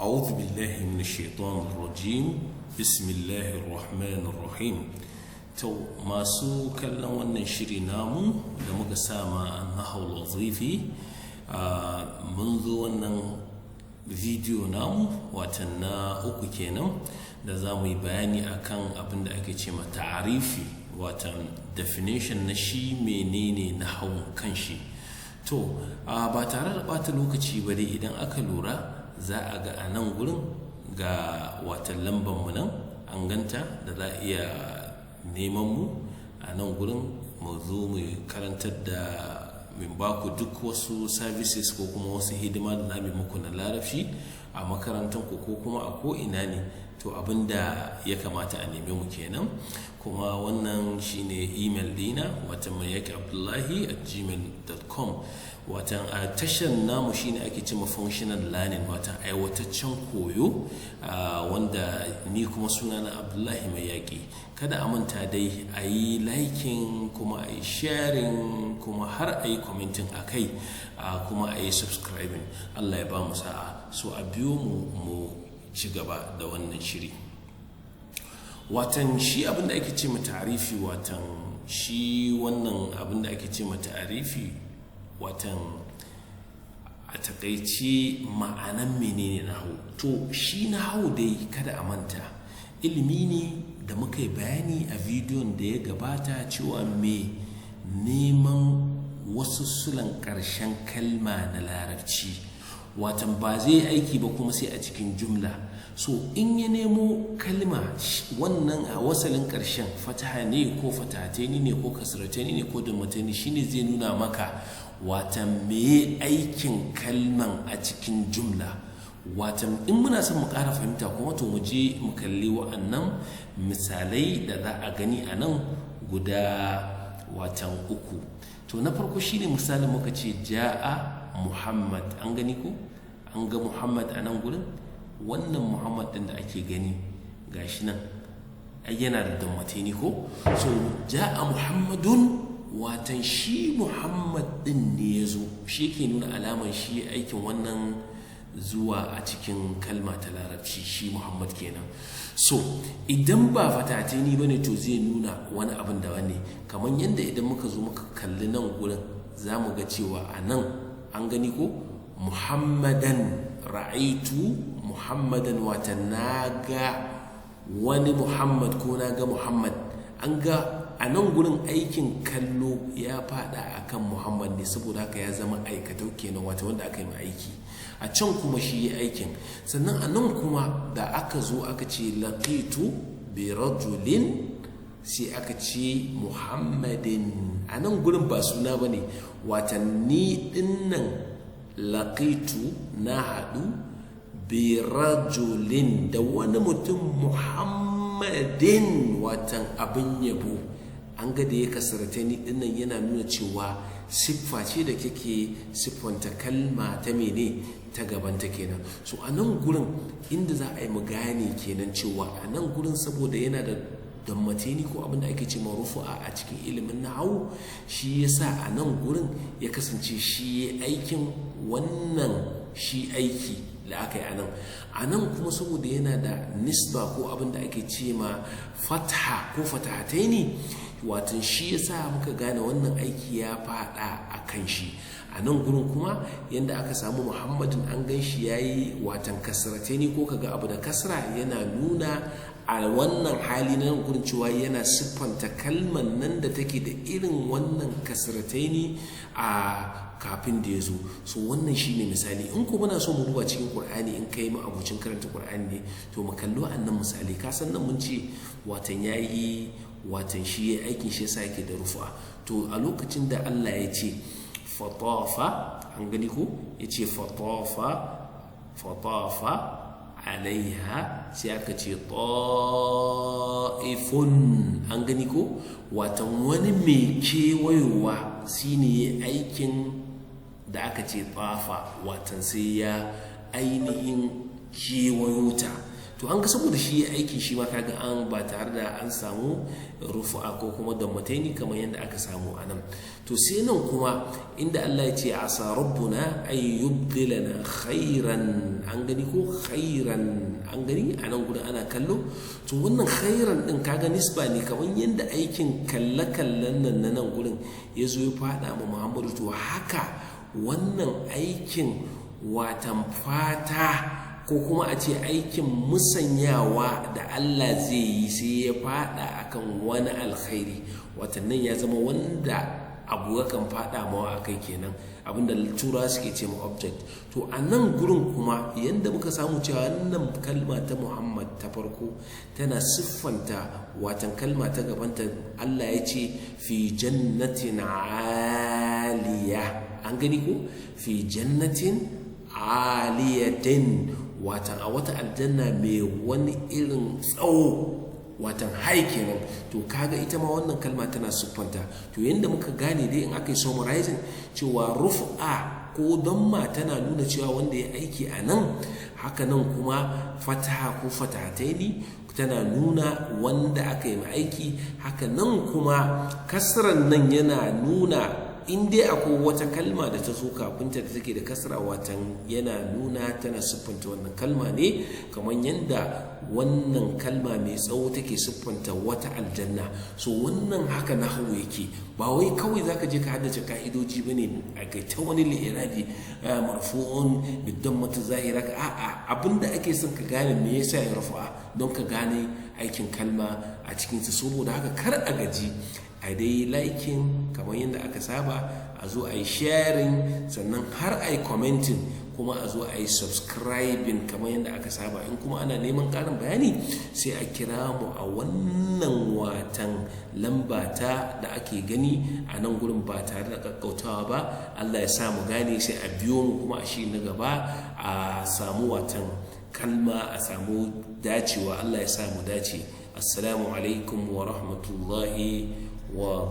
أعوذ بالله من الشيطان الرجيم بسم الله الرحمن الرحيم تو masu kallon wannan shiri namu da muka sama nahawul wazifi mun zo wannan video namu watan na uku kenan da za mu yi bayani akan abin da ake ce ma ta'arifi watan definition na shi menene nahawun kanshi. To ba tare da bata lokaci ba dai idan aka lura za a ga a nan gurin ga watan lambar mu nan an ganta da za a iya neman mu a nan gurin mu zo mu karantar da min ba ku duk wasu services ko kuma wasu hidima da na muku na larabci a makarantar ku ko kuma a ko ina ne, to abinda ya kamata a neme mu kenan. Kuma wannan shine email dina watan mayakabdullahi@gmail.com. watan a tashar namu shine ake cewa functional learning, watan aiwataccen koyo wanda ni kuma sunana Abdullahi Mayaki. Kada a manta dai a yi liking kuma a yi sharing kuma har a yi commenting a kai kuma a yi subscribing. Allah ya ba mu sa'a. So a biyo mu ci gaba da wannan shiri. Watan shi abinda ake ce ma ta'arifi, watan shi wannan abinda ake ce ma ta'arifi watan a takaice ma'anan menene nahawu. To shi nahawu dai kada a manta ilimi ne da muka yi bayani a bidiyon da ya gabata cewa me neman wasu sulan ƙarshen kalma na larabci, watan ba zai aiki ba kuma sai a cikin jumla. So in ya nemo kalma wannan a wasalin ƙarshen fataha ne ko fatahateni ne ko kasrateni ne ko dammateni, shine zai nuna maka watan me aikin kalman a cikin jumla. Watan in muna son mu ƙara fahimta kuma to mu je mu kalli wa'annan misalai da za a gani a nan guda watan uku. To na farko shine misalin muka ce ja'a Muhammad, an gani ko an ga Muhammad a nan gurin. Wannan Muhammad din da ake gani gashi nan ai yana da dammateni ko. So ja'a Muhammadun, watan shi Muhammad din ne ya zo, shi ke nuna alaman shi aikin wannan zuwa a cikin kalma ta larabci, shi Muhammad kenan. So idan ba fatateni bane to zai nuna wani abin da wani, kamar yadda idan muka zo muka kalli nan gurin za mu ga cewa a nan an gani ko Muhammadan, ra'aitu Muhammadan, watan na ga wani Muhammad ko na ga Muhammad. An ga a nan gurin aikin kallo ya fada akan Muhammad ne, saboda haka ya zama aikatau kenan, wata wanda aka yi aiki. A can kuma shi ya aikin. Sannan a nan kuma da aka zo aka ce laqitu bi rajulin, sai aka ce Muhammadin. A nan gurin ba suna bane, watan ni dinnan laqitu na haɗu bi rajulin da wani mutum Muhammadin, watan abin yabo. An ga da ya kasarta ni dinnan yana nuna cewa siffa ce da kake siffanta kalma ta mene ta gabanta kenan. So a nan gurin inda za a yi mu gane kenan cewa a nan gurin saboda yana da dammateni ko abin da ake ce ma rufu'a a cikin ilimin nahawu, shi yasa a nan gurin ya kasance shi aikin wannan shi aiki da aka yi a nan kuma saboda yana da nisba ko abin da ake ce ma fatha ko fatahataini, watan shi yasa muka gane wannan aiki ya fada a kan shi. A nan gurin kuma yanda aka samu Muhammadin an gan shi yayi watan kasrateni ko kaga abu da kasra, yana nuna a wannan hali na nan gurin cewa yana siffanta kalman nan da take da irin wannan kasrataini a kafin da ya zo. So wannan shine misali. In ko muna so mu duba cikin Qur'ani, in kai mu abucin karanta Qur'ani ne, to mu kallo annan misali. Ka san nan mun ce watan yayi watan shi yayi aikin shi yasa yake da rufa. To a lokacin da Allah ya ce fatafa, an gani ko yace fatafa alaiha, sai aka ce ta'ifun, an gani ko watan wani mai kewayowa shine aikin da aka ce tafa, watan sai ya ainihin kewayota. to an ga saboda shi ya aiki shi ma kaga an ba tare da an samu rufu'a ko kuma dammataini kamar yadda aka samu anan. To sai nan kuma inda Allah ya ce asa rabbuna ay yubdilana khairan, an gani ko khairan, an gani a nan gudan ana kallo. To wannan khairan din kaga nisba ne kamar yadda aikin kalle-kallen nan na nan gurin ya zo ya fada ma Muhammadu, to haka wannan aikin watan fata ko kuma a ce aikin musanyawa da Allah zai yi sai ya fada akan wani alkhairi, watannan ya zama wanda abu yakan fada mawa akai kenan, abinda tura suke ce ma object. To a nan gurin kuma yadda muka samu cewa wannan kalma ta Muhammad ta farko tana siffanta watan kalma ta gabanta. Allah ya ce fi jannatin aliya, an gani ko fi jannatin aliyatin, watan a wata aljanna mai wani irin tsawo, watan hai kenan. To kaga ita ma wannan kalma tana siffanta. To yanda muka gane dai in aka yi summarizing cewa rufa ko damma tana nuna cewa wanda ya aiki a nan, haka nan kuma fataha ko fatahataini tana nuna wanda aka yi aiki, haka nan kuma kasran nan yana nuna in dai akwai wata kalma da ta zo kafinta da take da kasra, watan yana nuna tana siffanta wannan kalma ne kamar yadda wannan kalma mai tsawo take siffanta wata aljanna. So wannan haka nahwu yake, ba wai kawai zaka je ka haddace ka'idoji bane a kai ta wani li'irabi marfu'un bidammatu zahira, a'a abinda ake son ka gane me yasa ya rafa don ka gane aikin kalma a cikin ta. Saboda haka kar a gaji a dai liking kamar yadda aka saba, a zo a yi sharing, sannan har a yi commenting, kuma a zo a yi subscribing kamar yadda aka saba. In kuma ana neman ƙarin bayani sai a kira mu a wannan watan lamba ta da ake gani a nan gurin ba tare da kakkautawa ba. Allah ya sa mu gane, sai a biyo mu kuma a shi na gaba a samu watan kalma, a samu dacewa. Allah ya sa mu dace. Assalamu alaikum wa rahmatullahi wa